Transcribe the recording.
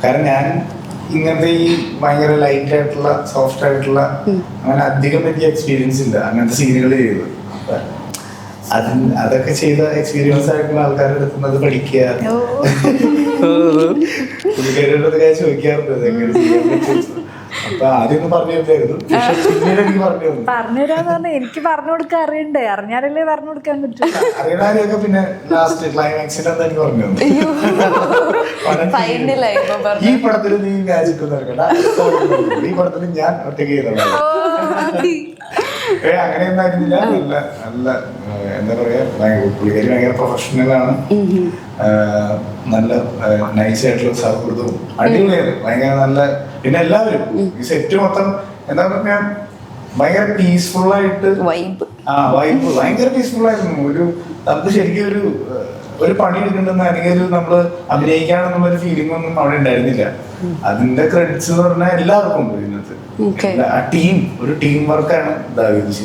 കാരണം ഞാൻ ഇങ്ങനത്തെ ഈ ഭയങ്കര ലൈറ്റ് ആയിട്ടുള്ള സോഫ്റ്റ് ആയിട്ടുള്ള അങ്ങനെ അധികം എനിക്ക് എക്സ്പീരിയൻസ് ഇല്ല അങ്ങനത്തെ സീനുകൾ ചെയ്തത്. അതൊക്കെ ചെയ്ത എക്സ്പീരിയൻസ് ആയിട്ടുള്ള ആൾക്കാരുടെ അടുത്ത് അത് പഠിക്കുക. പുള്ളിക്കാരുടെ കാര്യം ചോദിക്കാറുണ്ട് എങ്ങനെ ചെയ്യാൻ പറ്റും. അപ്പൊ ആദ്യമൊന്നും പറഞ്ഞു തരുമായിരുന്നു, പക്ഷെ പിന്നീട് എനിക്ക് പറഞ്ഞുതരാന്ന് പറഞ്ഞാൽ എനിക്ക് പറഞ്ഞു കൊടുക്കാൻ അറിയണ്ടേ, അറിഞ്ഞാലല്ലേ പറഞ്ഞു കൊടുക്കാൻ പറ്റും. അറിയണാരെയൊക്കെ പിന്നെ ലാസ്റ്റ് ക്ലൈമാക്സിൽ എന്താ എനിക്ക് പറഞ്ഞു തന്നു. ഈ പടത്തിൽ നീ മാജിക് ഒന്നും ഇറക്കണ്ട, ഈ പടത്തിൽ ഞാൻ ഒറ്റയ്ക്ക് ചെയ്തതാണ്. അങ്ങനെയൊന്നും ആയിരുന്നില്ല. നല്ല എന്താ പറയാ, പുള്ളിക്കാരി ഭയങ്കര പ്രൊഫഷണലാണ്, നല്ല നൈസായിട്ടുള്ള സൗഹൃദവും അടിപൊളിയായിരുന്നു, ഭയങ്കര നല്ല. പിന്നെ എല്ലാവരും ഈ സെറ്റ് മൊത്തം എന്താ പറഞ്ഞാൽ ഭയങ്കര പീസ്ഫുൾ ആയിട്ട്, വൈബ് ഭയങ്കര പീസ്ഫുൾ ആയിരുന്നു. നമുക്ക് ശരിക്കും ഒരു പണി എടുക്കണ്ടെന്ന് അല്ലെങ്കിൽ നമ്മള് അഭിനയിക്കാണെന്നുള്ളൊരു ഫീലിംഗ് ഒന്നും അവിടെ ഉണ്ടായിരുന്നില്ല. അതിന്റെ ക്രെഡിറ്റ്സ് എന്ന് പറഞ്ഞാൽ എല്ലാവർക്കും ഉണ്ട് ഇതിനകത്ത്. ആ ടീം ഒരു ടീം വർക്കാണ് ഇതായത്.